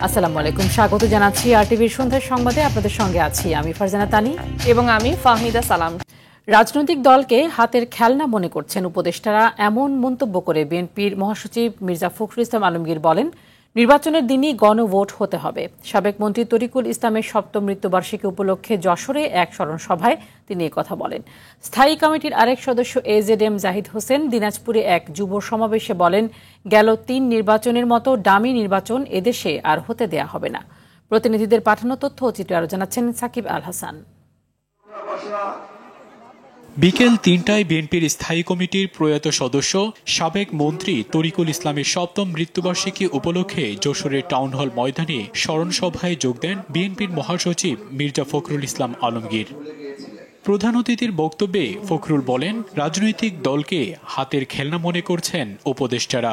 আসসালামু আলাইকুম, স্বাগত জানাচ্ছি আরটিভির সন্ধ্যার সংবাদে। আপনাদের সঙ্গে আছি আমি ফারজানা তানি এবং আমি ফাহমিদা সালাম। রাজনৈতিক দলকে হাতের খেলনা মনে করছেন উপদেষ্টারা, এমন মন্তব্য করে বিএনপির মহাসচিব মির্জা ফখরুল ইসলাম আলমগীর বলেন, নির্বাচনের দিনই গণভোট হতে হবে। সাবেক মন্ত্রী তরিকুল ইসলামের ৭ম মৃত্যুবার্ষিকী উপলক্ষে যশোরে এক স্মরণ সভায় তিনি কথা বলেন। স্থায়ী কমিটির আরেক সদস্য AZM জাহিদ হোসেন দিনাজপুরে এক যুব সমাবেশে বলেন, গেল ৩ নির্বাচনের মতো ডামি নির্বাচন এদেশে আর হতে দেয়া হবে না। প্রতিনিধিদের পাঠানো তথ্য ও চিত্র আরো জানাচ্ছেন সাকিব আল হাসান। বিকেল ৩টায় বিএনপির স্থায়ী কমিটির প্রয়াত সদস্য সাবেক মন্ত্রী তরিকুল ইসলামের ৭ম মৃত্যুবার্ষিকী উপলক্ষে যশোরের টাউন হল ময়দানে স্মরণ সভায় যোগ দেন বিএনপির মহাসচিব মির্জা ফখরুল ইসলাম আলমগীর। প্রধান অতিথির বক্তব্যে ফখরুল বলেন, রাজনৈতিক দলকে হাতের খেলনা মনে করছেন উপদেষ্টারা।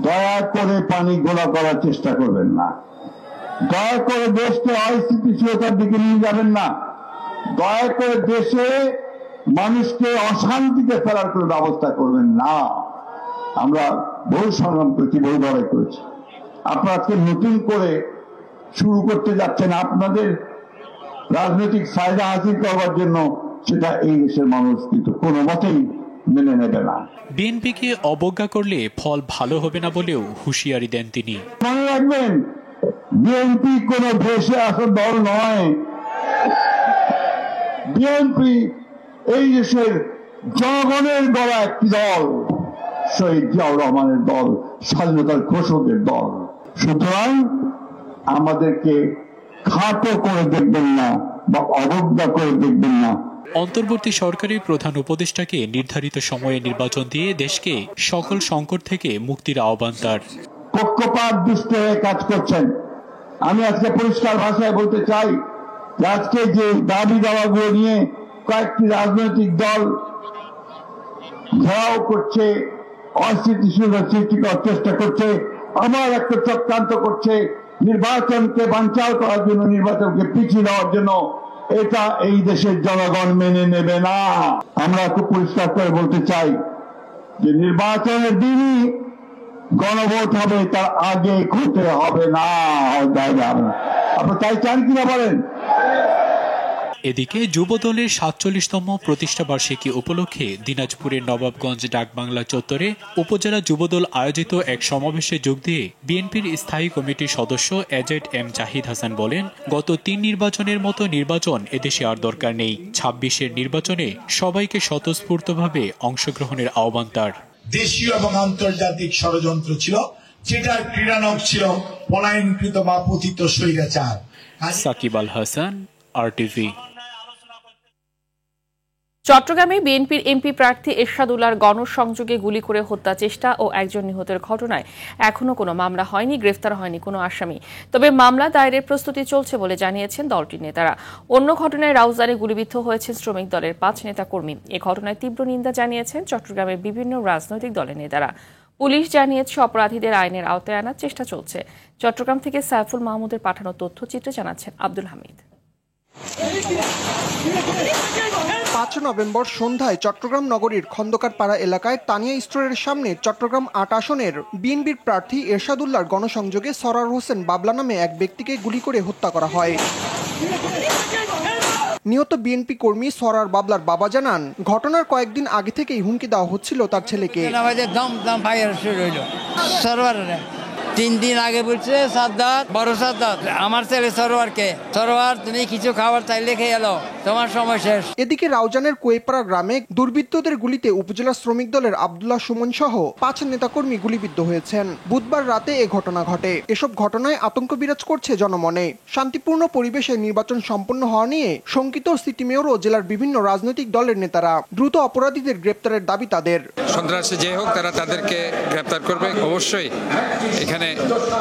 দয়া করে পানি ঘোলা করার চেষ্টা করবেন না, দয়া করে দেশকে অস্থিতিশীলতার দিকে নিয়ে যাবেন না, দয়া করে দেশে মানুষকে অশান্তিতে ফেরার কোনো ব্যবস্থা করবেন না। আমরা বহু সংগ্রাম করেছি, বহু লড়াই করেছি। আপনারা আজকে নতুন করে শুরু করতে যাচ্ছেন আপনাদের রাজনৈতিক ফায়দা হাসিল করবার জন্য, সেটা এই দেশের মানুষ কিন্তু কোনো মতেই মেনে নেবে না। বিএনপিকে অবজ্ঞা করলে ফল ভালো হবে না বলেও হুঁশিয়ারি দেন তিনি। মনে রাখবেন, বিএনপি কোনো ভেসে আসা দল নয়। বিএনপি এই দেশের জনগণের গড়া একটি দল, শহীদ জিয়াউর রহমানের দল, স্বাধীনতার ঘোষকের দল। সুতরাং আমাদেরকে খাটো করে দেখবেন না বা অবজ্ঞা করে দেখবেন না। অন্তর্বর্তী সরকারের প্রধান উপদেষ্টাকে নির্ধারিত সময়ে নির্বাচন দিয়ে দেশকে সকল সংকট থেকে মুক্তির আহ্বান তার। পক্ষপাত দুষ্ট হয়ে কাজ করছেন। আমি আজকে পরিষ্কার ভাষায় বলতে চাই যে আজকে যে দাবি দাওয়াগুলো নিয়ে কয়েকটি রাজনৈতিক দল ঘেরাও করছে, অস্থিতিশীলতা সৃষ্টি করার চেষ্টা করছে, আমার একটা চক্রান্ত করছে নির্বাচনকে বানচাল করার জন্য, নির্বাচনকে পিছিয়ে দেওয়ার জন্য, এটা এই দেশের জনগণ মেনে নেবে না। আমরা খুব পরিষ্কার করে বলতে চাই যে নির্বাচনের দিনই গণভোট হবে, তার আগে করতে হবে না। আপনি তাই চান কিনা বলেন? এদিকে যুবদলের ৪৭তম প্রতিষ্ঠা বার্ষিকী উপলক্ষে দিনাজপুরের নবাবগঞ্জ ডাকবাংলা চত্বরে উপজেলা যুবদল আয়োজিত এক সমাবেশে যোগ দিয়ে বিএনপির স্থায়ী কমিটির সদস্য AZM জাহিদ হাসান বলেন, গত ৩ নির্বাচনের মতো নির্বাচন এদেশে আর দরকার নেই। ২৬-এর নির্বাচনে সবাইকে স্বতঃস্ফূর্তভাবে অংশগ্রহণের আহ্বান তার। দেশীয় এবং আন্তর্জাতিক ষড়যন্ত্র ছিল, যেটার ক্রীড়ানক ছিল পলায়নকৃত বা পতিত স্বৈরাচার। সাকিব আল হাসান, RTV। চট্টগ্রামে বিএনপির এমপি প্রার্থী এরশাদ উল্লাহর গণসংযোগে গুলি করে হত্যা চেষ্টা ও একজন নিহতের ঘটনায় এখনো কোনো মামলা হয়নি, গ্রেফতার হয়নি কোনো আসামি। তবে মামলা দায়েরের প্রস্তুতি চলছে বলে জানিয়েছেন দলটির নেতারা। অন্য ঘটনায় রাউজানে গুলিবিদ্ধ হয়েছেন শ্রমিক দলের 5 নেতাকর্মী। এ ঘটনায় তীব্র নিন্দা জানিয়েছেন চট্টগ্রামের বিভিন্ন রাজনৈতিক দলের নেতারা। পুলিশ জানিয়েছে অপরাধীদের আইনের আওতায় আনার চেষ্টা চলছে। চট্টগ্রাম থেকে সাইফুল মাহমুদের পাঠানো তথ্যচিত্রে জানাচ্ছেন আব্দুল হামিদ। ৫ নভেম্বর সন্ধ্যায় চট্টগ্রাম নগরীর খন্দকারপাড়া এলাকায় তানিয়া স্টোরের সামনে চট্টগ্রাম ৮ আসনের বিএনপির প্রার্থী এরশাদ উল্লাহর গণসংযোগে সরার হোসেন বাবলা নামে এক ব্যক্তিকে গুলি করে হত্যা করা হয়। নিহত বিএনপি কর্মী সরার বাবলার বাবা জানান, ঘটনার কয়েকদিন আগে থেকেই হুমকি দেওয়া হচ্ছিল তার ছেলেকে। 3 দিন আগে বলছে সাদ্দাত, বড় সাদ্দাত, আমার ছেলে সরোয়ারকে, সরোয়ার তুমি কিছু খাবার চাইলে খেয়ে এলো, তোমার সময় শেষ। এদিকে রাউজানের কোয়েপাড়া গ্রামে দুর্বৃত্তদের গুলিতে উপজেলা শ্রমিক দলের আব্দুল্লাহ সুমন সহ 5 নেতাকর্মী গুলিবিদ্ধ হয়েছেন। বুধবার রাতে এ ঘটনা ঘটে। এসব ঘটনায় আতঙ্ক বিরাজ করছে জনমনে। শান্তিপূর্ণ পরিবেশে নির্বাচন সম্পন্ন হওয়া নিয়ে শঙ্কিত সিটি মেয়র ও জেলার বিভিন্ন রাজনৈতিক দলের নেতারা। দ্রুত অপরাধীদের গ্রেপ্তারের দাবি তাদের। সন্ত্রাসী যে হোক, তারা তাদেরকে গ্রেপ্তার করবে। অবশ্যই এখানে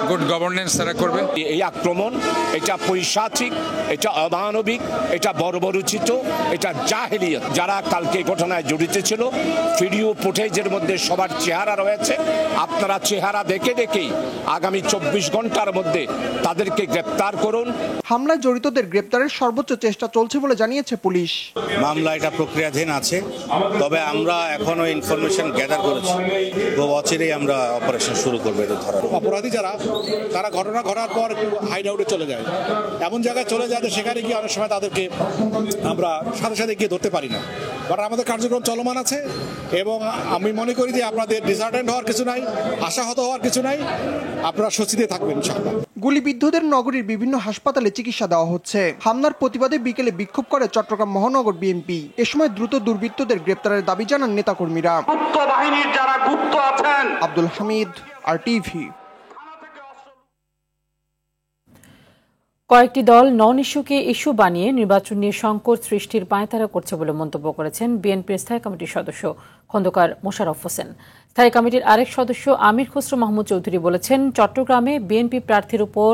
গুড গভর্নেন্স তারা করবে। এই আক্রমণ, এটা পৈশাচিক, এটা অমানবিক, এটা বর্বরোচিত, এটা জাহেলিয়ত। যারা কালকে ঘটনায় জড়িত ছিল, ভিডিও ফুটেজের মধ্যে সবার চেহারা রয়েছে। আপনারা চেহারা দেখে দেখেই আগামী 24 ঘন্টার মধ্যে তাদেরকে গ্রেপ্তার করুন। হামলায় জড়িতদের গ্রেপ্তারের সর্বোচ্চ চেষ্টা চলছে বলে জানিয়েছে পুলিশ। মামলা এটা প্রক্রিয়াধীন আছে, তবে আমরা এখনো ইনফরমেশন গ্যাদার করেছি। খুব অচিরেই আমরা অপারেশন শুরু করবো এটা ধরার। অপরাধী যারা, তারা ঘটনা ঘটার পর হাইড আউটে চলে যায়, এমন জায়গায় চলে যায় সেখানে গিয়ে অনেক সময় তাদেরকে আমরা সাথে সাথে গিয়ে ধরতে পারি না। বাট আমাদের কার্যক্রম চলমান আছে এবং আমি মনে করি যে আপনাদের ডিসহার্টেন্ড হওয়ার কিছু নাই, আশাহত হওয়ার কিছু নাই, আপনারা স্বস্তিতে থাকবেন ইনশাআল্লাহ। গুলিবিদ্ধদের নগরীর বিভিন্ন হাসপাতালে চিকিৎসা দেওয়া হচ্ছে। হামলার প্রতিবাদে বিকেলে বিক্ষোভ করে চট্টগ্রাম মহানগর বিএনপি। এ সময় দ্রুত দুর্বৃত্তদের গ্রেপ্তারের দাবি জানান নেতাকর্মীরা। গুপ্ত বাহিনীর যারা গুপ্ত আছেন। আব্দুল হামিদ, RTV। কয়েকটি দল নন ইস্যুকে ইস্যু বানিয়ে নির্বাচন নিয়ে সংকট সৃষ্টির পায়তারা করছে বলে মন্তব্য করেছেন বিএনপির স্থায়ী কমিটির সদস্য খন্দকার মোশাররফ হোসেন। স্থায়ী কমিটির আরেক সদস্য আমির খসরু মাহমুদ চৌধুরী বলেছেন, চট্টগ্রামে বিএনপি প্রার্থীর উপর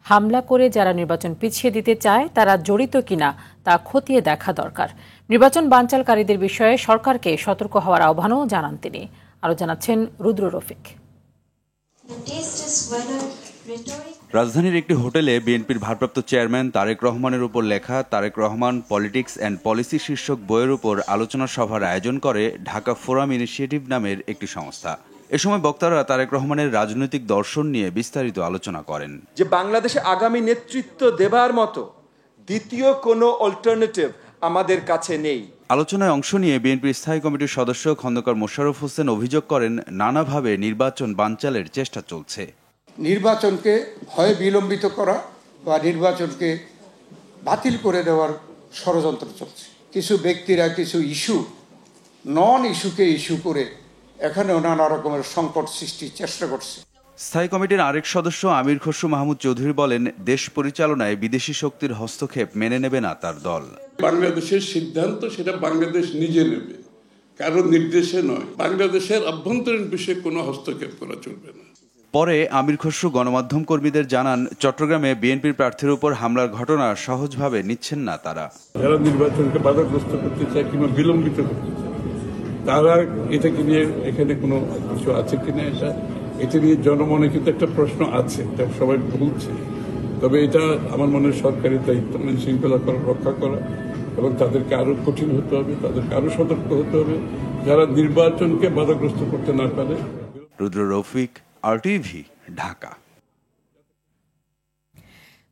হামলা করে যারা নির্বাচন পিছিয়ে দিতে চায় তারা জড়িত কিনা তা খতিয়ে দেখা দরকার। নির্বাচন বানচালকারীদের বিষয়ে সরকারকে সতর্ক হওয়ার আহ্বানও জানান তিনি। আরও জানাচ্ছেন রুদ্র রফিক। রাজধানীর একটি হোটেলে বিএনপির ভারপ্রাপ্ত চেয়ারম্যান তারেক রহমানের উপর লেখা Tarek Rahman politics and policy শীর্ষক বইয়ের উপর আলোচনা সভার আয়োজন করে ঢাকা ফোরাম ইনিশিয়েটিভ নামের একটি সংস্থা। এ সময় বক্তারা তারেক রহমানের রাজনৈতিক দর্শন নিয়ে বিস্তারিত আলোচনা করেন। যে বাংলাদেশে আগামী নেতৃত্ব দেবার মতো দ্বিতীয় কোনো অল্টারনেটিভ আমাদের কাছে নেই। আলোচনায় অংশ নিয়ে বিএনপির স্থায়ী কমিটির সদস্য খন্দকার মোশাররফ হোসেন অভিযোগ করেন, নানাভাবে নির্বাচন বানচালের চেষ্টা চলছে। নির্বাচনকে হয় বিলম্বিত করা বা নির্বাচনকে বাতিল করে দেওয়ার ষড়যন্ত্র চলছে। কিছু ব্যক্তিরা কিছু ইস্যু নন ইস্যুকে ইস্যু করে এখানেও নানা রকমের সংকট সৃষ্টির চেষ্টা করছে। স্থায়ী কমিটির আরেক সদস্য আমির খসরু মাহমুদ চৌধুরী বলেন, দেশ পরিচালনায় বিদেশি শক্তির হস্তক্ষেপ মেনে নেবে না তার দল। বাংলাদেশের সিদ্ধান্ত সেটা বাংলাদেশ নিজে নেবে, কারো নির্দেশে নয়। বাংলাদেশের অভ্যন্তরীণ বিষয়ে কোনো হস্তক্ষেপ করা চলবে না। পরে আমির খসরু গণমাধ্যম কর্মীদের জানান, চট্টগ্রামে বিএনপির প্রার্থীর উপর হামলার ঘটনা সহজভাবে নিচ্ছেন না তারা। যারা নির্বাচনকে বাধাগ্রস্ত করতে চায় কিংবা বিলম্বিত করতে চায়, তারা এটাকে নিয়ে এখানে কোনো কিছু আছে কিনা এটা নিয়ে জনমনে কিন্তু একটা প্রশ্ন আছে, এটা সবাই বলছে। তবে এটা আমার মনে হয় সরকারের দায়িত্ব আইন শৃঙ্খলা রক্ষা করা এবং তাদেরকে আরো কঠিন হতে হবে, তাদেরকে আরো সতর্ক হতে হবে যারা নির্বাচনকে বাধাগ্রস্ত করতে না পারে। রুদ্র রফিক, RTV, ঢাকা।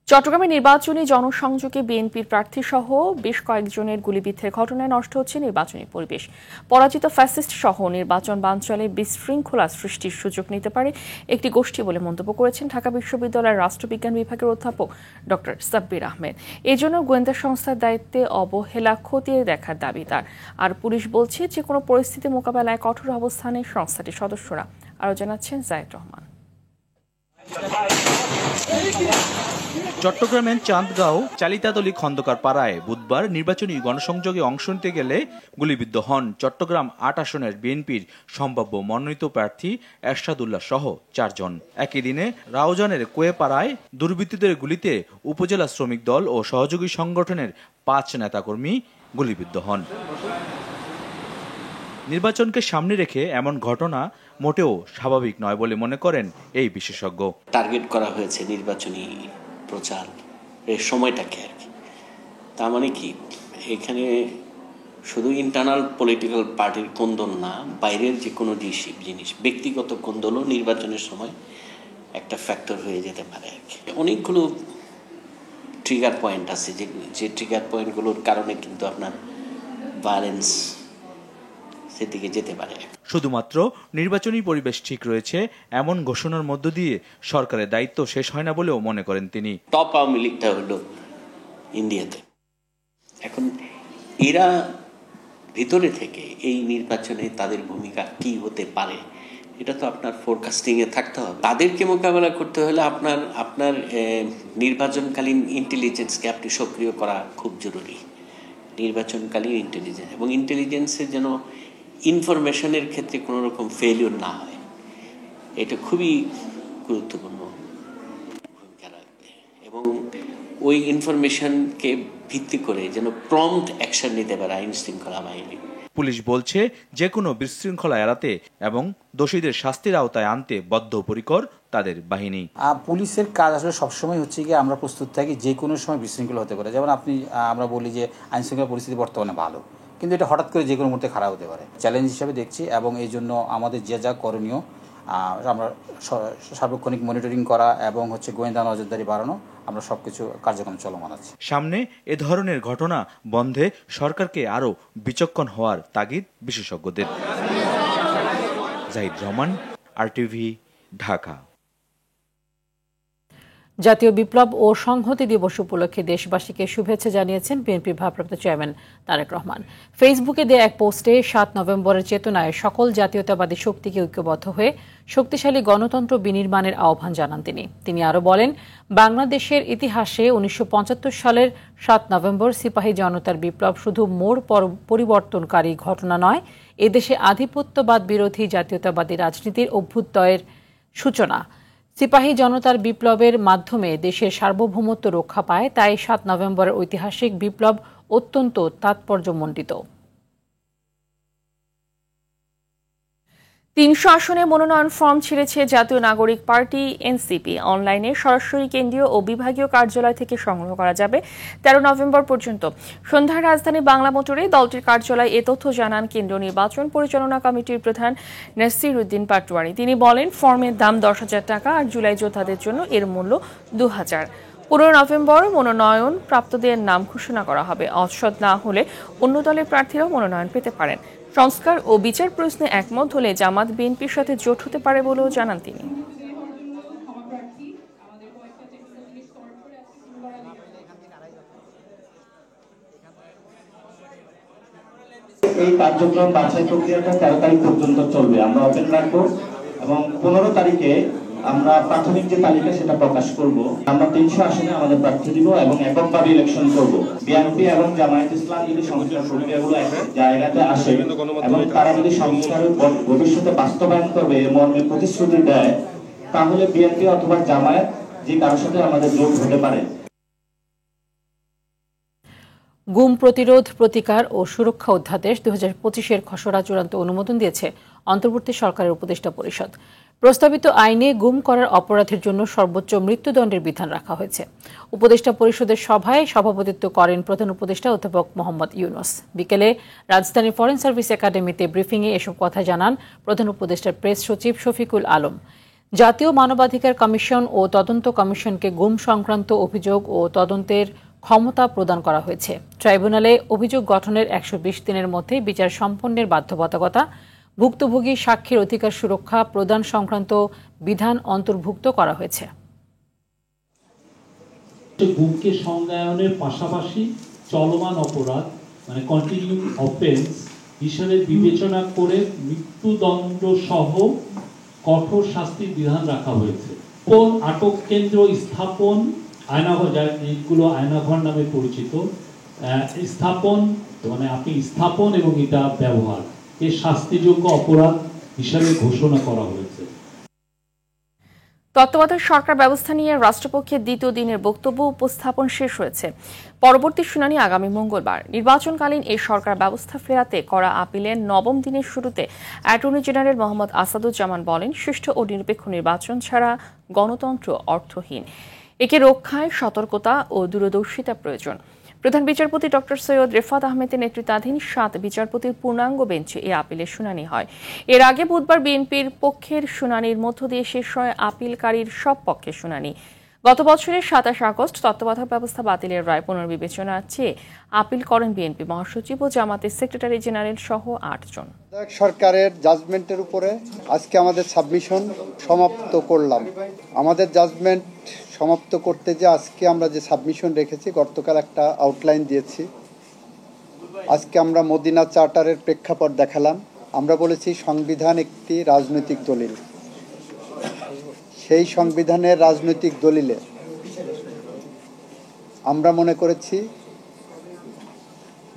চট্টগ্রামে নির্বাচনী জনসংযোগে বিএনপির প্রার্থী সহ বেশ কয়েকজনের গুলিবিদ্ধের ঘটনায় নষ্ট হচ্ছে নির্বাচনী পরিবেশ। পরাজিত ফ্যাসিস্ট সহ নির্বাচন বানচালে বিশৃঙ্খলা সৃষ্টির সুযোগ নিতে পারে একটি গোষ্ঠী বলে মন্তব্য করেছেন ঢাকা বিশ্ববিদ্যালয়ের রাষ্ট্রবিজ্ঞান বিভাগের অধ্যাপক ডক্টর সাব্বির আহমেদ। এজন্য গোয়েন্দা সংস্থার দায়িত্বে অবহেলা খতিয়ে দেখার দাবি তার। আর পুলিশ বলছে, যে কোনো পরিস্থিতি মোকাবেলায় কঠোর অবস্থানে সংস্থাটির সদস্যরা। আরও জানাচ্ছেন জায়েদ রহমান। চট্টগ্রামের চাঁদগাঁও চালিতাতলী খন্দকার পাড়ায় বুধবার নির্বাচনী গণসংযোগে অংশ নিতে গেলে গুলিবিদ্ধ হন চট্টগ্রাম ৮ আসনের বিএনপির সম্ভাব্য মনোনীত প্রার্থী এরশাদুল্লাহ সহ ৪ জন। একই দিনে রাউজানের কোয়েপাড়ায় দুর্বৃত্তদের গুলিতে উপজেলা শ্রমিক দল ও সহযোগী সংগঠনের ৫ নেতাকর্মী গুলিবিদ্ধ হন। নির্বাচনকে সামনে রেখে এমন ঘটনা মোটেও স্বাভাবিক নয় বলে মনে করেন এই বিশেষজ্ঞ। টার্গেট করা হয়েছে নির্বাচনী প্রচার এর সময়টাকে আর কি। তার মানে কি, এখানে শুধু ইন্টারনাল পলিটিক্যাল পার্টির কোন্দল না, বাইরের যে কোনো জিনিস, ব্যক্তিগত কোন্দলও নির্বাচনের সময় একটা ফ্যাক্টর হয়ে যেতে পারে আর কি। অনেকগুলো ট্রিগার পয়েন্ট আছে, যে ট্রিগার পয়েন্টগুলোর কারণে কিন্তু আপনার ভায়োলেন্স সেদিকে যেতে পারে। শুধুমাত্র নির্বাচনী পরিবেশ ঠিক রয়েছে এমন ঘোষণার মধ্য দিয়ে সরকারের দায়িত্ব শেষ হয় না বলেও মনে করেন তিনি। টপ আওয়ামী লীগটা হলো ইন্ডিয়াতে। এখন এরা ভিতরে থেকে এই নির্বাচনে তাদের ভূমিকা কি হতে পারে এটা তো আপনার ফোরকাস্টিং এ থাকতে হবে। তাদেরকে মোকাবেলা করতে হলে আপনার নির্বাচনকালীন ইন্টেলিজেন্সকে আপনি সক্রিয় করা খুব জরুরি। নির্বাচনকালীন ইন্টেলিজেন্স এবং ইন্টেলিজেন্সের যেন ইনফরমেশনের ক্ষেত্রে কোনো রকম ফেলিওর না হয়, এটা খুবই গুরুত্বপূর্ণ ভূমিকা রাখবে। এবং ওই ইনফরমেশনকে ভিত্তি করে যেন প্রম্পট অ্যাকশন নিতে পারে আইন শৃঙ্খলা বাহিনী। পুলিশ বলছে, যে কোনো বিশৃঙ্খলা এড়াতে এবং দোষীদের শাস্তির আওতায় আনতে বদ্ধপরিকর তাদের বাহিনী। পুলিশের কাজ আসলে সবসময় হচ্ছে কি, আমরা প্রস্তুত থাকি যে কোনো সময় বিশৃঙ্খলা হতে পারে। যেমন আমরা বলি যে আইন শৃঙ্খলা পরিস্থিতি বর্তমানে ভালো, কিন্তু এটা হঠাৎ করে যে কোনো মুহূর্তে খারাপ হতে পারে। চ্যালেঞ্জ হিসাবে দেখছি এবং এই জন্য আমাদের যা করণীয় আমরা সার্বক্ষণিক মনিটরিং করা এবং হচ্ছে গোয়েন্দা নজরদারি বাড়ানো, আমরা সবকিছু কার্যক্রম চলমান আছে। সামনে এ ধরনের ঘটনা বন্ধে সরকারকে আরও বিচক্ষণ হওয়ার তাগিদ বিশেষজ্ঞদের। জাহিদ রহমান, RTV, ঢাকা। জাতীয় বিপ্লব ও সংহতি দিবস উপলক্ষে দেশবাসীকে শুভেচ্ছা জানিয়েছেন বিএনপির ভারপ্রাপ্ত চেয়ারম্যান তারেক রহমান। ফেসবুকে দেয়া এক পোস্টে 7 নভেম্বরের চেতনায় সকল জাতীয়তাবাদী শক্তিকে ঐক্যবদ্ধ হয়ে শক্তিশালী গণতন্ত্র বিনির্মাণের আহ্বান জানান তিনি আরও বলেন, বাংলাদেশের ইতিহাসে 1975 সালের 7 নভেম্বর সিপাহী জনতার বিপ্লব শুধু মোড় পরিবর্তনকারী ঘটনা নয়, এদেশে আধিপত্যবাদ বিরোধী জাতীয়তাবাদী রাজনীতির অভ্যুদয়ের সূচনা। সিপাহী জনতার বিপ্লবের মাধ্যমে দেশের সার্বভৌমত্ব রক্ষা পায়, তাই 7 নভেম্বরের ঐতিহাসিক বিপ্লব অত্যন্ত তাৎপর্যমণ্ডিত। 300 আসনে মনোনয়ন ফর্ম ছেড়েছে জাতীয় নাগরিক পার্টি এনসিপি। অনলাইনে সরাসরি কেন্দ্রীয় ও বিভাগীয় কার্যালয় থেকে সংগ্রহ করা যাবে 13 নভেম্বর পর্যন্ত। সন্ধ্যায় রাজধানী বাংলা মোটরে দলটির কার্যালয়ে এ তথ্য জানান কেন্দ্রীয় নির্বাচন পরিচালনা কমিটির প্রধান নাসির উদ্দিন পাটোয়ারি। তিনি বলেন, ফর্মের দাম 10,000 টাকা আর জুলাই যোদ্ধাদের জন্য এর মূল্য 2,000। 15 নভেম্বর মনোনয়ন প্রাপ্তদের নাম ঘোষণা করা হবে। অসৎ না হলে অন্য দলের প্রার্থীরাও মনোনয়ন পেতে পারেন। সংস্কার ও বিচার প্রশ্নে একমত হলে জামাত বিএনপির সাথে জোট হতে পারে বলেও জানান তিনি। এই কার্যক্রম বাছাই প্রক্রিয়াটা 13 তারিখ পর্যন্ত চলবে। আমরা ওপেন রাখবো এবং 15 তারিখে আমরা প্রাথমিক যে তালিকা সেটা প্রকাশ করব। আমরা 300 আসনে আমাদের প্রার্থী দিব এবং এককভাবে ইলেকশন করব। বিএনপি এবং জামায়াত ইসলাম যদি সংস্কার প্রক্রিয়াগুলো এক জায়গাতে আসে এবং তারা যদি সংস্কারের ভবিষ্যতে বাস্তবায়ন করবে এর মর্মে প্রতিশ্রুতি দেয়, তাহলে বিএনপি অথবা জামায়াত যে কারোর সাথে আমাদের জোট হতে পারে। গুম প্রতিরোধ, প্রতিকার ও সুরক্ষা অধ্যাদেশ 2025-এর খসড়া চূড়ান্ত অনুমোদন দিয়েছে অন্তর্বর্তী সরকারের উপদেষ্টা পরিষদ। প্রস্তাবিত আইনে গুম করার অপরাধের জন্য সর্বোচ্চ মৃত্যুদণ্ডের বিধান রাখা হয়েছে। উপদেষ্টা পরিষদের সভায় সভাপতিত্ব করেন প্রধান উপদেষ্টা অধ্যাপক মোহাম্মদ ইউনুস। বিকেলে রাজধানীর ফরেন সার্ভিস একাডেমিতে ব্রিফিংয়ে এসব কথা জানান প্রধান উপদেষ্টার প্রেস সচিব শফিকুল আলম। জাতীয় মানবাধিকার কমিশন ও তদন্ত কমিশনকে গুম সংক্রান্ত অভিযোগ ও তদন্তের ক্ষমতা প্রদান করা হয়েছে। ট্রাইব্যুনালে অভিযোগ গঠনের 120 দিনের মধ্যে বিচার সম্পন্নের বাধ্যবাধকতা, ভুক্তভোগী সাক্ষীর অধিকার সুরক্ষা প্রদান সংক্রান্ত বিধান অন্তর্ভুক্ত করা হয়েছে। গুমকে সংজ্ঞায়নের পাশাপাশি চলমান অপরাধ মানে কন্টিনিউইং অফেন্স হিসেবে বিবেচনা করে মৃত্যুদণ্ড সহ কঠোর শাস্তির বিধান রাখা হয়েছে। কোন আটক কেন্দ্র স্থাপন, আয়নাঘর, যেগুলো আয়নাঘর নামে পরিচিত, স্থাপন মানে আপনি স্থাপন এবং এটা ব্যবহার এর শাস্তিযোগ্য অপরাধ হিসাবে ঘোষণা করা হয়েছে। তত্ত্বাবধায়ক সরকার ব্যবস্থা নিয়ে রাষ্ট্রপক্ষের দ্বিতীয় দিনের বক্তব্য উপস্থাপন শেষ হয়েছে। পরবর্তী শুনানি আগামী মঙ্গলবার। নির্বাচনকালীন এই সরকার ব্যবস্থা ফেরাতে করা আপিলের 9ম দিনের শুরুতে অ্যাটর্নি জেনারেল মোহাম্মদ আসাদুজ্জামান বলেন, সুষ্ঠু ও নিরপেক্ষ নির্বাচন ছাড়া গণতন্ত্র অর্থহীন। একে রক্ষায় সতর্কতা ও দূরদর্শিতা প্রয়োজন। প্রধান বিচারপতি ডক্টর সৈয়দ রেফাত আহমেদের নেতৃত্বাধীন 7 বিচারপতির পূর্ণাঙ্গ বেঞ্চে এই আপিলের শুনানি হয়। এর আগে বুধবার বিএনপির পক্ষের শুনানির মধ্য দিয়ে শেষ হয় আপিলকারীর সব পক্ষের শুনানি। গত বছরের 27 আগস্ট তত্ত্বাবধায়ক ব্যবস্থা বাতিলের রায় পুনর্বিবেচনা চেয়ে আপিল করেন বিএনপি মহাসচিব ও জামাতের সেক্রেটারি জেনারেল সহ 8 জন। সরকারের জাজমেন্টের উপরে আজকে আমাদের সাবমিশন সমাপ্ত করলাম। আমাদের জাজমেন্ট সমাপ্ত করতে যে আজকে আমরা যে সাবমিশন রেখেছি, গতকাল একটা আউটলাইন দিয়েছি। আজকে আমরা মদিনা চার্টারের প্রেক্ষাপট দেখালাম। আমরা বলেছি সংবিধান একটি রাজনৈতিক দলিল। সেই সংবিধানের রাজনৈতিক দলিলে আমরা মনে করেছি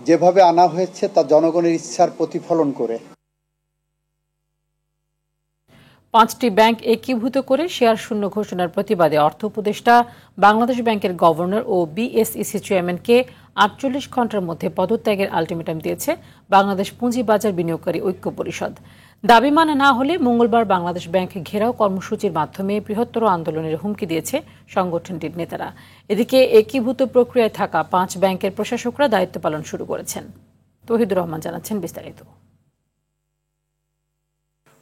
যেভাবে আনা হয়েছে তা জনগণের ইচ্ছার প্রতিফলন করে। 5টি ব্যাংক একীভূত করে শেয়ার শূন্য ঘোষণার প্রতিবাদে অর্থ উপদেষ্টা বাংলাদেশ ব্যাংকের গভর্নর ও বিএসইসি চেয়ারম্যানকে 48 ঘণ্টার মধ্যে পদত্যাগের আলটিমেটাম দিয়েছে বাংলাদেশ পুঁজিবাজার বিনিয়োগকারী ঐক্য পরিষদ। দাবি মানা না হলে মঙ্গলবার বাংলাদেশ ব্যাংক ঘেরাও কর্মসূচির মাধ্যমে বৃহত্তর আন্দোলনের হুমকি দিয়েছে সংগঠনটির নেতারা। এদিকে একীভূত প্রক্রিয়ায় থাকা 5 ব্যাংকের প্রশাসকরা দায়িত্ব পালন শুরু করেছেন। তৌহিদুর রহমান জানাচ্ছেন বিস্তারিত।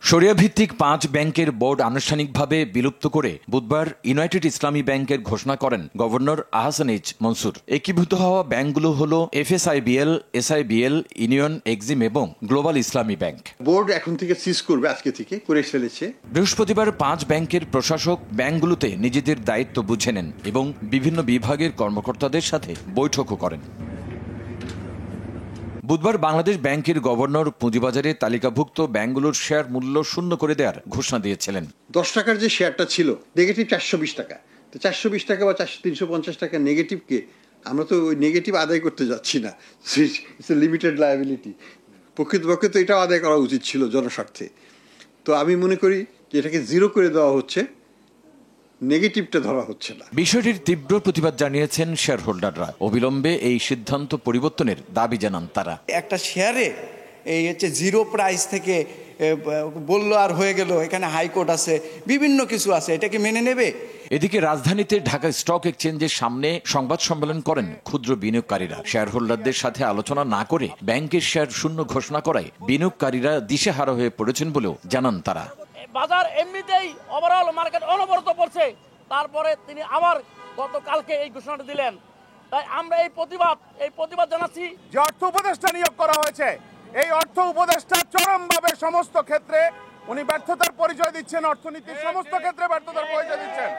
শরিয়া ভিত্তিক 5 ব্যাংকের বোর্ড আনুষ্ঠানিকভাবে বিলুপ্ত করে বুধবার ইউনাইটেড ইসলামী ব্যাংকের ঘোষণা করেন গভর্নর আহসান এইচ মনসুর। একীভূত হওয়া ব্যাংকগুলো হলো এফএসআইবিএল, এসআইবিএল, ইউনিয়ন, এক্সিম এবং গ্লোবাল ইসলামী ব্যাংক। বোর্ড এখন থেকে সিজ করবে, আজকে থেকে করে ফেলেছে। বৃহস্পতিবার 5 ব্যাংকের প্রশাসক ব্যাংকগুলোতে নিজেদের দায়িত্ব বুঝে নেন এবং বিভিন্ন বিভাগের কর্মকর্তাদের সাথে বৈঠকও করেন। বুধবার বাংলাদেশ ব্যাংকের গভর্নর পুঁজিবাজারে তালিকাভুক্ত ব্যাংকগুলোর শেয়ার মূল্য শূন্য করে দেওয়ার ঘোষণা দিয়েছিলেন। 10 টাকার যে শেয়ারটা ছিল নেগেটিভ 420 টাকা, তো 420 টাকা বা 350 টাকা নেগেটিভকে আমরা তো ওই নেগেটিভ আদায় করতে যাচ্ছি না, ইটস এ লিমিটেড লায়াবিলিটি। প্রকৃতপক্ষে তো এটাও আদায় করা উচিত ছিল জনস্বার্থে। তো আমি মনে করি যে এটাকে জিরো করে দেওয়া হচ্ছে, নেগেটিভটা ধরা হচ্ছে না। বিষয়টির তীব্র প্রতিবাদ জানিয়েছেন শেয়ার হোল্ডাররা। অবিলম্বে এই সিদ্ধান্ত পরিবর্তনের দাবি জানান তারা। একটা শেয়ারে এই হচ্ছে জিরো প্রাইস থেকে বললো আর হয়ে গেল, এখানে হাইকোর্ট আছে, বিভিন্ন কিছু আছে, এটাকে মেনে নেবে। এদিকে রাজধানীতে ঢাকা স্টক এক্সচেঞ্জের সামনে সংবাদ সম্মেলন করেন ক্ষুদ্র বিনিয়োগকারীরা। শেয়ার হোল্ডারদের সাথে আলোচনা না করে ব্যাংকের শেয়ার শূন্য ঘোষণা করায় বিনিয়োগকারীরা দিশেহারা হয়ে পড়েছেন বলেও জানান তারা। বাজার এমনিতেই ওভারঅল মার্কেট অনবরত পড়ছে, তারপরে তিনি আবার গতকালকে এই ঘোষণাটা দিলেন। তাই আমরা এই প্রতিবাদ জানাচ্ছি। যে অর্থ উপদেষ্টা নিয়োগ করা হয়েছে, এই অর্থ উপদেষ্টা চরমভাবে সমস্ত ক্ষেত্রে উনি ব্যর্থতার পরিচয় দিচ্ছেন, অর্থনীতির সমস্ত ক্ষেত্রে ব্যর্থতার পরিচয় দিচ্ছেন।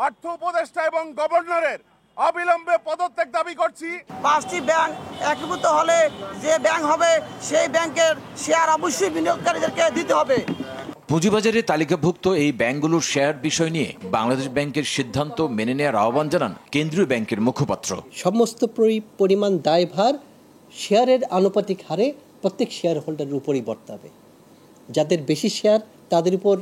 অর্থ উপদেষ্টা এবং গভর্নরের অবিলম্বে পদত্যাগ দাবি করছি। 5টি ব্যাংক একীভূত হলে যে ব্যাংক হবে সেই ব্যাংকের শেয়ার অবশ্যই বিনিয়োগকারীদেরকে দিতে হবে। পুঁজিবাজারে তালিকাভুক্ত এই ব্যাংকগুলোর শেয়ার বিষয় নিয়ে বাংলাদেশ ব্যাংকের সিদ্ধান্ত মেনে নেওয়ার আহ্বান জানান কেন্দ্রীয় ব্যাংকের মুখপাত্র। সমস্ত পরিমাণ দায়ভার শেয়ারের আনুপাতিক হারে প্রত্যেক শেয়ার হোল্ডারের উপরই বর্তাবে। যাদের বেশি শেয়ার তাদের উপর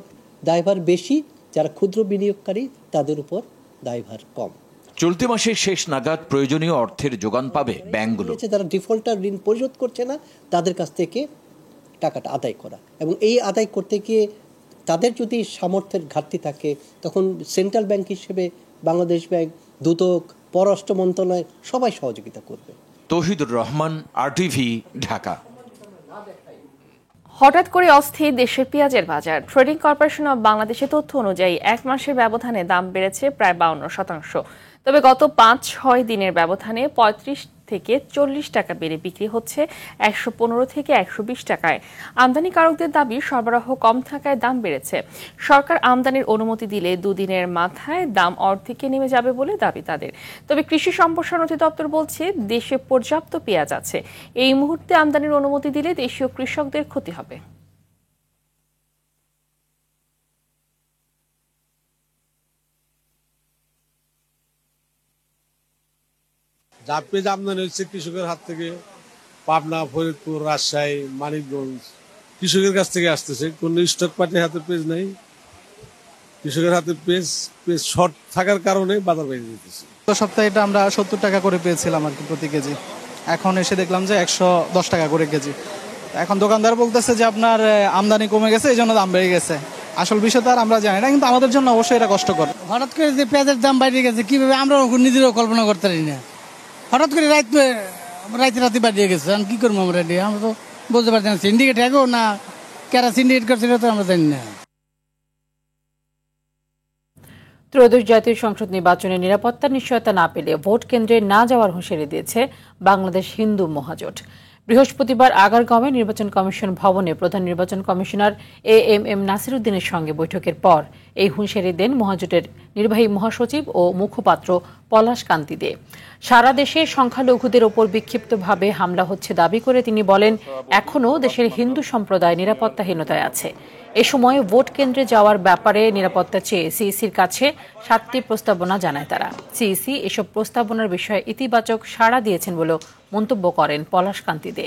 দায়ভার বেশি, যারা ক্ষুদ্র বিনিয়োগকারী তাদের উপর দায়ভার কম। চলতি মাসের শেষ নাগাদ প্রয়োজনীয় অর্থের যোগান পাবে ব্যাংকগুলো। যারা ডিফল্টার ঋণ পরিশোধ করছে না তাদের কাছ থেকে টাকাটা আদায় করা, এবং এই আদায় করতে গিয়ে তাদের যদি সামর্থ্যের ঘাটতি থাকে তখন সেন্ট্রাল ব্যাংক হিসেবে বাংলাদেশ ব্যাংক, দুদক, পররাষ্ট্র মন্ত্রণালয় সবাই সহযোগিতা করবে। তৌহিদুর রহমান, RTV, ঢাকা। হঠাৎ করে অস্থির দেশের পেঁয়াজের বাজার। ট্রেডিং কর্পোরেশন অব বাংলাদেশের তথ্য অনুযায়ী 1 মাসের ব্যবধানে দাম বেড়েছে প্রায় 52%। তবে গত 5-6 দিনের ব্যবধানে 35 থেকে 40 টাকা বেড়ে বিক্রি হচ্ছে 115 থেকে 120 টাকায়। আমদানিকারকদের দাবি সরবরাহ কম থাকায় দাম বেড়েছে। সরকার আমদানির অনুমতি দিলে 2 দিনের মাথায় দাম অর্ধেকে নেমে যাবে বলে দাবি তাদের। তবে কৃষি সম্প্রসারণ অধিদপ্তর বলছে দেশে পর্যাপ্ত পেঁয়াজ আছে। এই মুহূর্তে আমদানির অনুমতি দিলে দেশীয় কৃষকদের ক্ষতি হবে। যা পেঁয়াজ আমদানি হচ্ছে কৃষকের হাত থেকে, পাবনা, ফরিদপুর, রাজশাহী, মানিকগঞ্জ, কৃষকের কাছ থেকে আসতেছে। কোন স্টক পার্টির হাতে পেঁয়াজ নেই, কৃষকের হাতে পেঁয়াজ শর্ট থাকার কারণে বাজার বেড়ে দিতেছে। গত সপ্তাহে এটা আমরা 70 টাকা করে পেয়েছিলাম আর কি প্রতি কেজি, এখন এসে দেখলাম যে 110 টাকা করে কেজি। এখন দোকানদার বলতেছে যে আপনার আমদানি কমে গেছে, এই জন্য দাম বেড়ে গেছে। আসল বিষয় তো আর আমরা জানি না, কিন্তু আমাদের জন্য অবশ্যই এটা কষ্টকর। হঠাৎ করে যে পেঁয়াজের দাম বেড়ে গেছে কিভাবে আমরা নিজেরাও কল্পনা করতে পারি না। হঠাৎ করে রাতে বাড়িয়ে গেছে, কি করবো আমরা? আমরা তো বলতে পারছি না সিন্ডিকেট এখন না কারা সিন্ডিকেট করছে তো আমরা জানি না। ত্রয়োদশ জাতীয় সংসদ নির্বাচনে নিরাপত্তার নিশ্চয়তা না পেলে ভোট কেন্দ্রে না যাওয়ার হুঁশিয়ারি দিয়েছে বাংলাদেশ হিন্দু মহাজোট। বৃহস্পতিবার আগারগাঁওয়ে নির্বাচন কমিশন ভবনে প্রধান নির্বাচন কমিশনার AMM নাসিরউদ্দিনের সঙ্গে বৈঠকের পর এই হুঁশিয়ারি দেন মহাজোটের নির্বাহী মহাসচিব ও মুখপাত্র পলাশ কান্তি দে। সারা দেশে সংখ্যালঘুদের ওপর বিক্ষিপ্তভাবে হামলা হচ্ছে দাবি করে তিনি বলেন, এখনও দেশের হিন্দু সম্প্রদায় নিরাপত্তাহীনতায় আছে। এ সময় ভোট কেন্দ্রে যাওয়ার ব্যাপারে নিরাপত্তা চেয়ে সিইসির কাছে 7টি প্রস্তাবনা জানায় তারা। সিইসি এসব প্রস্তাবনার বিষয়ে ইতিবাচক সাড়া দিয়েছেন বলে মন্তব্য করেন পলাশ কান্তি দে।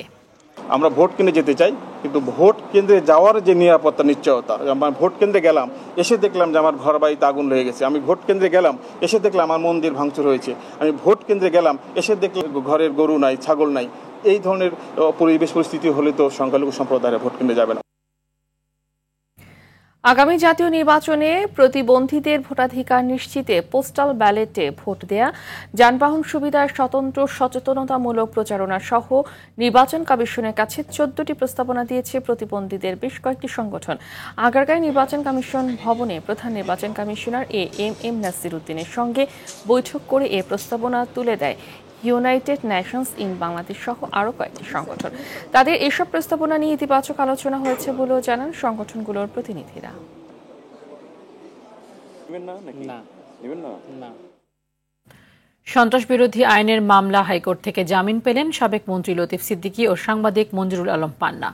আমরা ভোট কেন্দ্রে যেতে চাই, কিন্তু ভোট কেন্দ্রে যাওয়ার যে নিরাপত্তা নিশ্চয়তা, আমার ভোট কেন্দ্রে গেলাম, এসে দেখলাম যে আমার ঘর বাড়িতে আগুন লেগে গেছে। আমি ভোট কেন্দ্রে গেলাম, এসে দেখলাম আমার মন্দির ভাঙচুর হয়েছে। আমি ভোট কেন্দ্রে গেলাম, এসে দেখলাম ঘরের গরু নাই, ছাগল নাই। এই ধরনের পরিবেশ পরিস্থিতি হলে তো সংখ্যালঘু সম্প্রদায়ের ভোট কেন্দ্রে যাবে না। আগামী জাতীয় নির্বাচনে প্রতিবন্ধীদের ভোটাধিকার নিশ্চিতে পোস্টাল ব্যালটে ভোট দেয়া, যানবাহন সুবিধার স্বতন্ত্র সচেতনতামূলক প্রচারণা সহ নির্বাচন কমিশনের কাছে 14টি প্রস্তাবনা দিয়েছে প্রতিবন্ধীদের বেশ কয়েকটি সংগঠন। আগারগাঁও নির্বাচন কমিশন ভবনে প্রধান নির্বাচন কমিশনার এম নাসির উদ্দিনের সঙ্গে বৈঠক করে এ প্রস্তাবনা তুলে দেয় ইউনাইটেড নেশনস ইন বাংলাদেশ সহ আরও কয়েকটি সংগঠন। তাদের এসব প্রস্তাবনা নিয়ে ইতিবাচক আলোচনা হয়েছে বলেও জানান সংগঠনগুলোর প্রতিনিধিরা। সন্ত্রাস বিরোধী আইনের মামলা হাইকোর্ট থেকে জামিন পেলেন সাবেক মন্ত্রী লতিফ সিদ্দিকী ও সাংবাদিক মঞ্জুরুল আলম পান্না।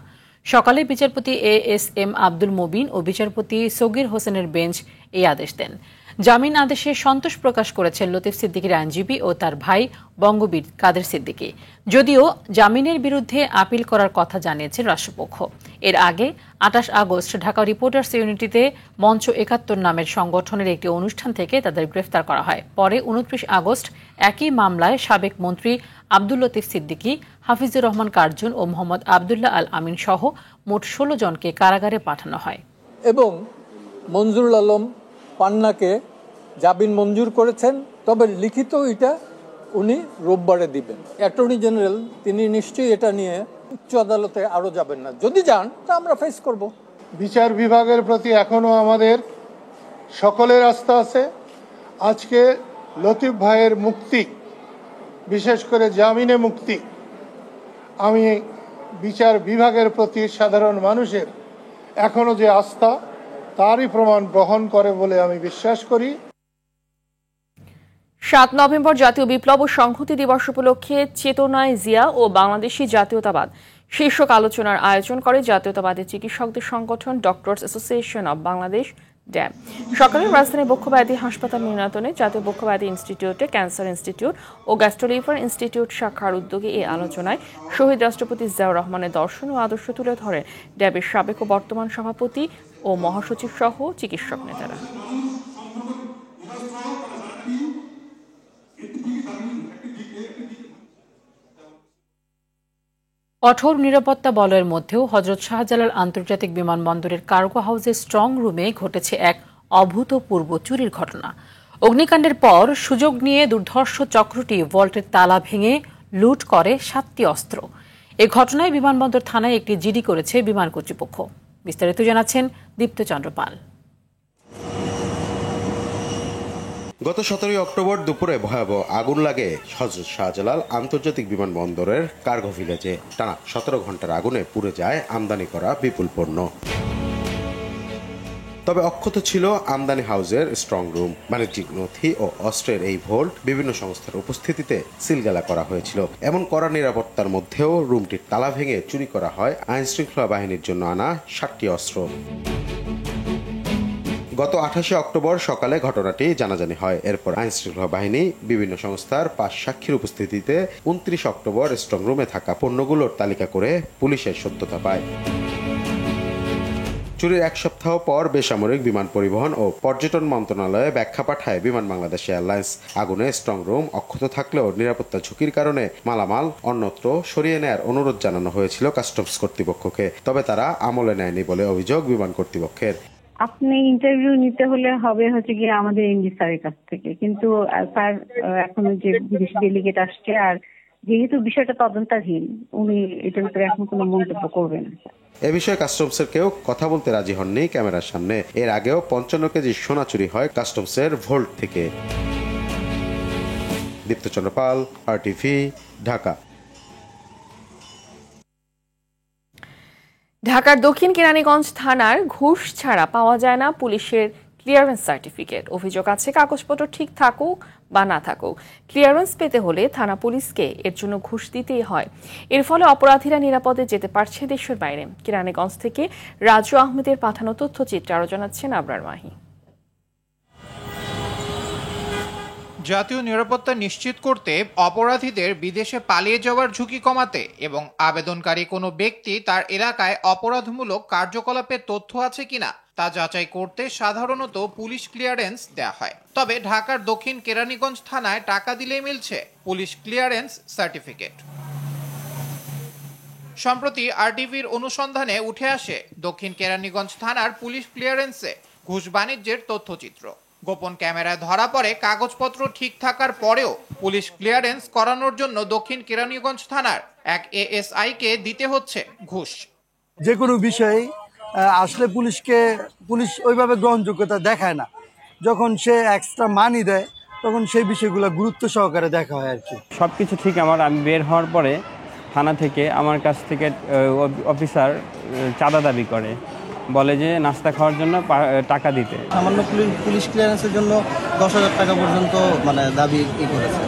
সকালে বিচারপতি ASM আব্দুল মুবিন ও বিচারপতি সগির হোসেনের বেঞ্চ এই আদেশ দেন। জামিন আদেশে সন্তোষ প্রকাশ করেছেন লতিফ সিদ্দিকীর আইনজীবী ও তার ভাই বঙ্গবীর কাদের সিদ্দিকী, যদিও জামিনের বিরুদ্ধে আপিল করার কথা জানিয়েছে রাষ্ট্রপক্ষ। এর আগে 28 আগস্ট ঢাকা রিপোর্টার্স ইউনিটিতে মঞ্চ 71 নামের সংগঠনের একটি অনুষ্ঠান থেকে তাদের গ্রেফতার করা হয়। পরে 29 আগস্ট একই মামলায় সাবেক মন্ত্রী আব্দুল লতিফ সিদ্দিকী, হাফিজুর রহমান কার্জন ও মোহাম্মদ আবদুল্লাহ আল আমিন সহ মোট 16 জনকে কারাগারে পাঠানো হয়। এবং মঞ্জুরুল আলম পান্নাকে জামিন মঞ্জুর করেছেন, তবে লিখিত এটা উনি রোববারে দিবেন। অ্যাটর্নি জেনারেল তিনি নিশ্চয়ই এটা নিয়ে উচ্চ আদালতে আরও যাবেন না, যদি যান তা আমরা ফেস করব। বিচার বিভাগের প্রতি এখনো আমাদের সকলের আস্থা আছে। আজকে লতিফ ভাইয়ের মুক্তি, বিশেষ করে জামিনে মুক্তি, আমি বিচার বিভাগের প্রতি সাধারণ মানুষের এখনো যে আস্থা তারই প্রমাণ বহন করে বলে আমি বিশ্বাস করি। 7 নভেম্বর জাতীয় বিপ্লব ও সংহতি দিবস উপলক্ষে চেতনায় জিয়া ও বাংলাদেশি জাতীয়তাবাদ শীর্ষক আলোচনার আয়োজন করে জাতীয়তাবাদী চিকিৎসকদের সংগঠন ডক্টরস অ্যাসোসিয়েশন অব বাংলাদেশ ড্যাম। সকালে রাজধানীর বক্ষব্যাধি হাসপাতাল মিলনায়তনে জাতীয় বক্ষব্যাধি ইনস্টিটিউটে ক্যান্সার ইনস্টিটিউট ও গ্যাস্ট্রোলিভার ইনস্টিটিউট শাখার উদ্যোগে এই আলোচনায় শহীদ রাষ্ট্রপতি জিয়াউর রহমানের দর্শন ও আদর্শ তুলে ধরেন ড্যাবের সাবেক ও বর্তমান সভাপতি ও মহাসচিব সহ চিকিৎসক নেতারা। কঠোর নিরাপত্তা বলয়ের মধ্যেও হযরত শাহজালাল আন্তর্জাতিক বিমানবন্দরের কার্গো হাউসের স্ট্রং রুমে ঘটেছে এক অভূতপূর্ব চুরির ঘটনা। অগ্নিকাণ্ডের পর সুযোগ নিয়ে দুর্ধর্ষ চক্রটি ভল্টের তালা ভেঙে লুট করে 7টি অস্ত্র। এ ঘটনায় বিমানবন্দর থানায় একটি জিডি করেছে বিমান কর্তৃপক্ষ। বিস্তারিত জানাচ্ছেন দীপ্ত চন্দ্র পাল। গত 17 অক্টোবর দুপুরে ভয়াবহ আগুন লাগে হযরত শাহজালাল আন্তর্জাতিক বিমানবন্দরের কার্গো ভিলেজে। টানা 17 ঘন্টার আগুনে পুড়ে যায় আমদানি করা বিপুল পণ্য। তবে অক্ষত ছিল আমদানি হাউসের স্ট্রং রুম। বাণিজ্যিক নথি ও অস্ত্রের এই ভোল্ট বিভিন্ন সংস্থার উপস্থিতিতে সিলগালা করা হয়েছিল। এমন কড়া নিরাপত্তার মধ্যেও রুমটির তালা ভেঙে চুরি করা হয় আইনশৃঙ্খলা বাহিনীর জন্য আনা 7টি অস্ত্র। গত 28 অক্টোবর সকালে ঘটনাটি জানাজানি হয়। এরপর আইনশৃঙ্খলা বাহিনী বিভিন্ন সংস্থার 5 সাক্ষীর উপস্থিতিতে 29 অক্টোবর স্ট্রং রুমে থাকা পণ্যগুলোর তালিকা করে পুলিশের সত্যতা পায়। চুরির 1 সপ্তাহ পর বেসামরিক বিমান পরিবহন ও পর্যটন মন্ত্রণালয়ে ব্যাখ্যা পাঠায় বিমান বাংলাদেশ এয়ারলাইন্স। আগুনে স্ট্রং রুম অক্ষত থাকলেও নিরাপত্তা ঝুঁকির কারণে মালামাল অন্যত্র সরিয়ে নেয়ার অনুরোধ জানানো হয়েছিল কাস্টমস কর্তৃপক্ষকে, তবে তারা আমলে নেয়নি বলে অভিযোগ বিমান কর্তৃপক্ষের। আপনি ইন্টারভিউ নিতে হলে হবে হচ্ছে গিয়ে আমাদের এমডি স্যারের কাছ থেকে, কিন্তু স্যার এখনো যে বিদেশি ডেলিগেট আসছে, আর যেহেতু বিষয়টা তদন্তাধীন উনি এটার উপরে এখন কোনো মন্তব্য করবেন না। এ বিষয়ে কাস্টমসের কেউ কথা বলতে রাজি হননি ক্যামেরার সামনে। এর আগেও 55 কেজি সোনা চুরি হয় কাস্টমসের ভোল্ট থেকে। দীপ্ত চন্দ্র পাল, RTV, ঢাকা। ঢাকার দক্ষিণ কেরানীগঞ্জ থানার ঘুষ ছাড়া পাওয়া যায় না পুলিশের ক্লিয়ারেন্স সার্টিফিকেট। অভিযোগ আছে কাগজপত্র ঠিক থাকুক বা না থাকুক, ক্লিয়ারেন্স পেতে হলে থানা পুলিশকে এর জন্য ঘুষ দিতেই হয়। এর ফলে অপরাধীরা নিরাপদে যেতে পারছে দেশের বাইরে। কেরানীগঞ্জ থেকে রাজু আহমেদের পাঠানো তথ্যচিত্রে আরও জানাচ্ছেন আবরার মাহি। জাতীয় নিরাপত্তা নিশ্চিত করতে অপরাধীদের বিদেশে পালিয়ে যাওয়ার ঝুঁকি কমাতে এবং আবেদনকারী কোনো ব্যক্তি তার এলাকায় অপরাধমূলক কার্যকলাপের তথ্য আছে কিনা তা যাচাই করতে সাধারণত পুলিশ ক্লিয়ারেন্স দেয়া হয়। তবে ঢাকার দক্ষিণ কেরানীগঞ্জ থানায় টাকা দিলেই মিলছে পুলিশ ক্লিয়ারেন্স সার্টিফিকেট। সম্প্রতি আরটিভির অনুসন্ধানে উঠে আসে দক্ষিণ কেরানীগঞ্জ থানার পুলিশ ক্লিয়ারেন্সে ঘুষ বাণিজ্যের তথ্যচিত্র। গোপন ক্যামেরায় ধরা পড়ে কাগজপত্র ঠিক থাকার পরেও পুলিশ ক্লিয়ারেন্স করানোর জন্য দক্ষিণ কেরানীগঞ্জ থানার এক এএসআইকে দিতে হচ্ছে ঘুষ। যে কোনো বিষয়ে আসলে পুলিশ ওইভাবে গ্রহণযোগ্যতা দেখায় না। যখন সে এক্সট্রা মানি দেয় তখন সেই বিষয়গুলো গুরুত্ব সহকারে দেখা হয় আর কি। সবকিছু ঠিক আমি বের হওয়ার পরে থানা থেকে আমার কাছ থেকে অফিসার চাঁদা দাবি করে, বলে যে নাস্তা খাওয়ার জন্য টাকা দিতে। সামান্য পুলিশ ক্লিয়ারেন্সের জন্য 10,000 টাকা পর্যন্ত দাবি করেছে।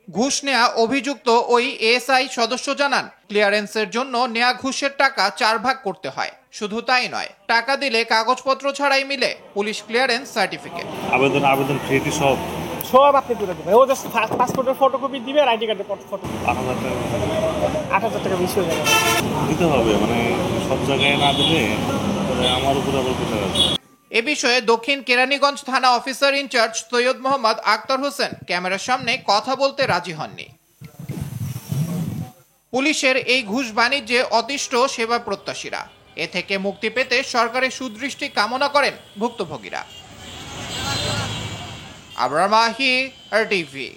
ঘুষ নেয়া অভিযুক্ত ওই এএসআই সদস্য জানান, ক্লিয়ারেন্সের জন্য নেয়া ঘুষের টাকা 4 ভাগ করতে হয়। শুধু তাই নয়, টাকা দিলে কাগজপত্র ছাড়াই মিলে পুলিশ ক্লিয়ারেন্স সার্টিফিকেট। আবেদন ফ্রি সব আপনি করে দেবেন। ও জাস্ট পাসপোর্টের ফটোকপি দিবে আর আইডি কার্ডের ফটো। 8,000 টাকা বেশি হয়ে যাবে। দিতে হবে, সব জায়গায় না দিলে আমার উপর আবার কিছু আছে। এ বিষয়ে দক্ষিণ কেরানীগঞ্জ থানা অফিসার ইনচার্জ সৈয়দ মোহাম্মদ আক্তার হোসেন ক্যামেরার সামনে কথা বলতে রাজি হননি। পুলিশের এই ঘুষ বাণিজ্যে অতিষ্ঠ সেবা প্রত্যাশীরা। এ থেকে মুক্তি পেতে সরকারের সুদৃষ্টি কামনা করেন ভুক্তভোগীরা। আবরার মাহি, আরটিভি।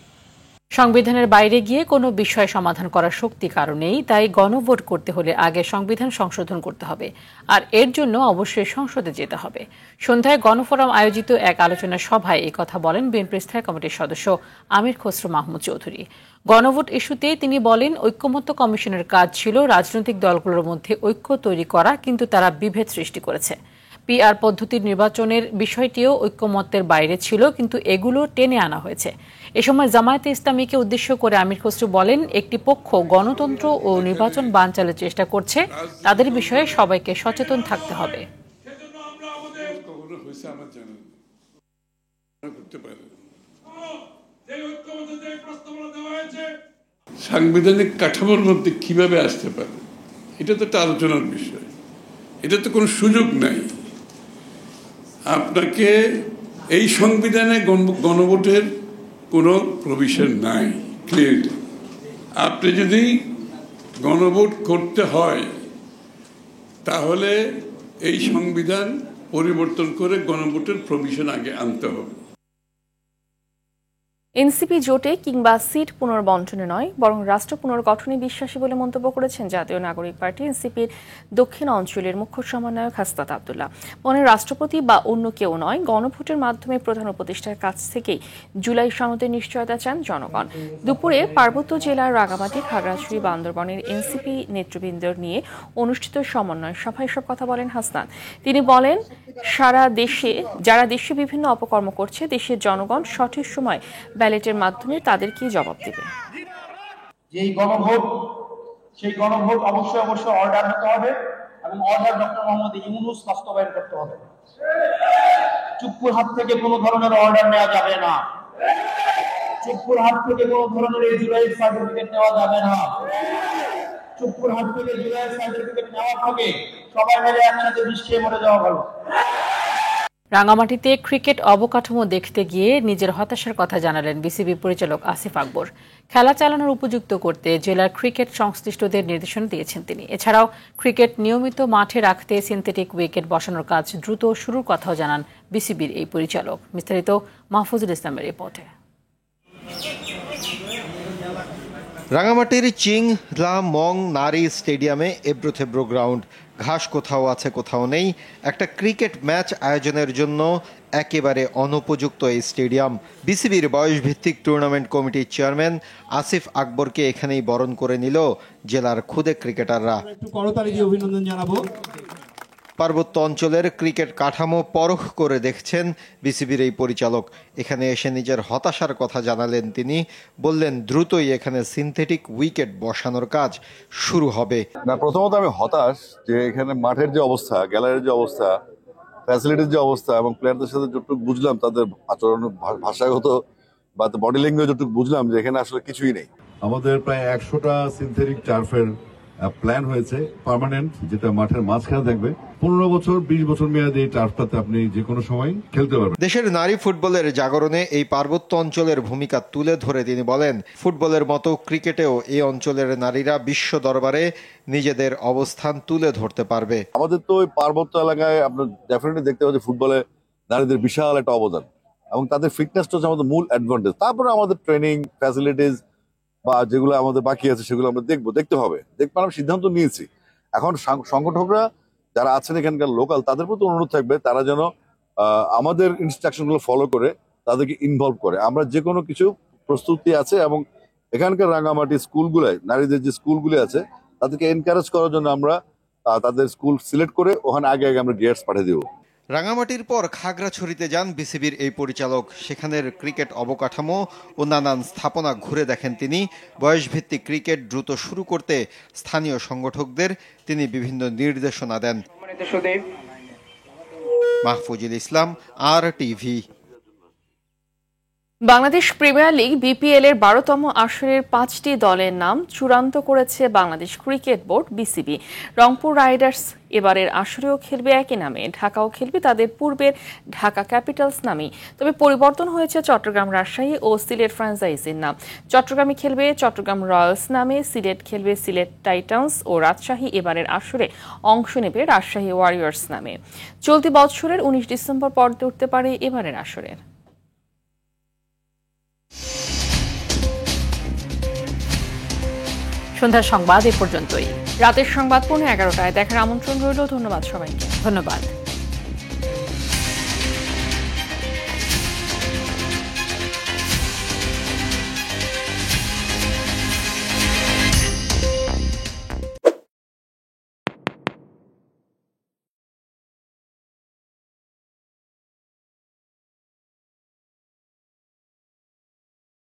সংবিধানের বাইরে গিয়ে কোনো বিষয় সমাধান করার শক্তি কারণেই, তাই গণভোট করতে হলে আগে সংবিধান সংশোধন করতে হবে, আর এর জন্য অবশ্যই সংসদে যেতে হবে। সন্ধ্যায় গণফোরাম আয়োজিত এক আলোচনা সভায় এই কথা বলেন বিএনপির স্থায়ী কমিটির সদস্য আমির খসরু মাহমুদ চৌধুরী। গণভোট ইস্যুতে তিনি বলেন, ঐক্যমত্য কমিশনের কাজ ছিল রাজনৈতিক দলগুলোর মধ্যে ঐক্য তৈরি করা, কিন্তু তারা বিভেদ সৃষ্টি করেছে। পিআর পদ্ধতির নির্বাচনের বিষয়টিও ঐক্যমত্যের বাইরে ছিল, কিন্তু এগুলো টেনে আনা হয়েছে। এ সময় জামায়াতে ইসলামীকে উদ্দেশ্য করে আমির খসরু বলেন, একটি পক্ষ গণতন্ত্র ও নির্বাচন বানচালের চেষ্টা করছে, তাদের বিষয়ে সবাইকে সচেতন থাকতে হবে। সাংবিধানিক কাঠামোর মধ্যে কিভাবে আসতে পারে, এটা তো একটা আলোচনার বিষয়। এটা তো কোনো সুযোগ নাই। আপনাকে এই সংবিধানে গণভোটের কোনো প্রভিশন নাই ক্লিয়ারলি। আপনি যদি গণভোট করতে হয় তাহলে এই সংবিধান পরিবর্তন করে গণভোটের প্রভিশন আগে আনতে হবে। এনসিপি জোটে কিংবা সিট পুনর্বণ্টনে নয়, বরং রাষ্ট্র পুনর্গঠনে বিশ্বাসী বলে মন্তব্য করেছেন জাতীয় নাগরিক পার্টি এনসিপির দক্ষিণ অঞ্চলের মুখ্য সমন্বয়ক হাসনাত আব্দুল্লাহ। মনে রাষ্ট্রপতি বা অন্য কেউ নয়, গণভোটের মাধ্যমে প্রধান উপদেষ্টার কাছ থেকেই জুলাই সনদের নিশ্চয়তা চান জনগণ। দুপুরে পার্বত্য জেলার রাঙামাটি, খাগড়াছড়ি, বান্দরবনের এনসিপি নেতৃবৃন্দ নিয়ে অনুষ্ঠিত সমন্বয় সভায় সব কথা বলেন হাসনাত। তিনি বলেন, সারা দেশে যারা দেশে বিভিন্ন অপকর্ম করছে, দেশের জনগণ সঠিক সময় ব্যালেটের মাধ্যমে তাদেরকে জবাব দেবে। যেই গণভোট, সেই গণভোট অবশ্যই অর্ডার হতে হবে এবং অর্ডার ডক্টর মোহাম্মদ ইউনূস বাস্তবায়ন করতে হবে। চুপ্পুর হাত থেকে কোনো ধরনের অর্ডার নেওয়া যাবে না। চুপ্পুর হাত থেকে কোনো ধরনের এই জুলাইয়ের সার্টিফিকেট নেওয়া যাবে না। চুপ্পুর হাত থেকে জুলাইয়ের সার্টিফিকেট নেওয়ার আগে সবাই মিলে একসাথে বিষ খেয়ে মরে যাওয়া ভালো। রাঙামাটিতে ক্রিকেট অবকাঠামো দেখতে গিয়ে নিজের হতাশার কথা জানালেন বিসিবি পরিচালক আসিফ আকবর। খেলা চালানোর উপযুক্ত করতে জেলার ক্রিকেট সংশ্লিষ্টদের নির্দেশনা দিয়েছেন তিনি। এছাড়াও ক্রিকেট নিয়মিত মাঠে রাখতে সিনথেটিক উইকেট বসানোর কাজ দ্রুত শুরুর কথাও জানান বিসিবির এই পরিচালক। বিস্তারিত মাহফুজুল ইসলামের রিপোর্টে। রাঙামাটির চিং লা মং নারী স্টেডিয়ামে এবড়োথেবড়ো গ্রাউন্ড, ঘাস কোথাও আছে কোথাও নেই। একটা ক্রিকেট ম্যাচ আয়োজনের জন্য একেবারে অনুপযুক্ত এই স্টেডিয়াম। বিসিবির বয়সভিত্তিক টুর্নামেন্ট কমিটির চেয়ারম্যান আসিফ আকবরকে এখানেই বরণ করে নিল জেলার খুদে ক্রিকেটাররা। অভিনন্দন জানাবো। পার্বত্য অঞ্চলের ক্রিকেট কাঠামো পরখ করে দেখছেন বিসিবির এই পরিচালক। এখানে এসে নিজের হতাশার কথা জানালেন তিনি। বললেন, দ্রুতই এখানে সিনথেটিক উইকেট বসানোর কাজ শুরু হবে। না, প্রথমত আমি হতাশ যে এখানে মাঠের যে অবস্থা, গ্যালারির যে অবস্থা, ফ্যাসিলিটির যে অবস্থা এবং প্লেয়ারদের সাথে যতটুকু বুঝলাম, তাদের আচরণ, ভাষাগত বা বডি ল্যাঙ্গুয়েজ যতটুকু বুঝলাম যে এখানে আসলে কিছুই নেই। আমাদের প্রায় 100টা সিনথেটিক টার্ফের প্ল্যান হয়েছে পার্মানেন্ট, যেটা মাঠের মাঝখানে থাকবে। 15 বছর 20 বছর মেয়াদে এই টার্ফটাতে আপনি যে কোনো সময় খেলতে পারবেন। দেশের নারী ফুটবলের জাগরণে এই পার্বত্য অঞ্চলের ভূমিকা তুলে ধরে তিনি বলেন, ফুটবলের মতো ক্রিকেটেও এই অঞ্চলের নারীরা বিশ্ব দরবারে নিজেদের অবস্থান তুলে ধরতে পারবে। আমাদের তো ওই পার্বত্য এলাকায় আপনার ডেফিনেটলি দেখতে পাচ্ছি ফুটবলে নারীদের বিশাল একটা অবদান, এবং তাদের ফিটনেসটা হচ্ছে আমাদের মূল অ্যাডভান্টেজ। তারপরে আমাদের ট্রেনিং ফ্যাসিলিটিস বা যেগুলো আমাদের বাকি আছে সেগুলো আমরা দেখতে হবে। আমরা সিদ্ধান্ত নিয়েছি। এখন সংগঠকরা যারা আছেন এখানকার লোকাল, তাদের প্রতি অনুরোধ থাকবে তারা যেন আমাদের ইনস্ট্রাকশনগুলো ফলো করে তাদেরকে ইনভলভ করে। আমরা যে কোনো কিছু প্রস্তুতি আছে, এবং এখানকার রাঙামাটি স্কুলগুলোয় নারীদের যে স্কুলগুলি আছে তাদেরকে এনকারেজ করার জন্য আমরা তাদের স্কুল সিলেক্ট করে ওখানে আগে আমরা গিয়ার্স পাঠিয়ে দেবো। রাঙামাটির পর খাগড়াছড়িতে যান বিসিবির এই পরিচালক। সেখানের ক্রিকেট অবকাঠামো ও নানান স্থাপনা ঘুরে দেখেন তিনি। বয়সভিত্তিক ক্রিকেট দ্রুত শুরু করতে স্থানীয় সংগঠকদের তিনি বিভিন্ন নির্দেশনা দেন। মাহফুজুল ইসলাম, RTV। Bangladesh premier league BPL এর 12তম আসরের 5টি দলের নাম চূড়ান্ত করেছে Bangladesh cricket board BCB। Rangpur Riders এবারের আসরেও খেলবে একই নামে, ঢাকাও খেলবে তাদের পূর্বের ঢাকা ক্যাপিটালস নামে। তবে পরিবর্তন হয়েছে চট্টগ্রাম, রাজশাহী ও সিলেট ফ্র্যাঞ্চাইজির নাম। চট্টগ্রামে খেলবে চট্টগ্রাম রয়্যালস নামে, সিলেট খেলবে সিলেট টাইটান্স ও রাজশাহী এবারের আসরে অংশ নেবে রাজশাহী ওয়ারিয়র্স নামে। চলতি বছরের 19 ডিসেম্বর পর্দে উঠতে পারে এবারের আসরের। সন্ধ্যার সংবাদ এ পর্যন্তই। রাতের সংবাদ 11:15 দেখার আমন্ত্রণ রইল। ধন্যবাদ সবাইকে। ধন্যবাদ।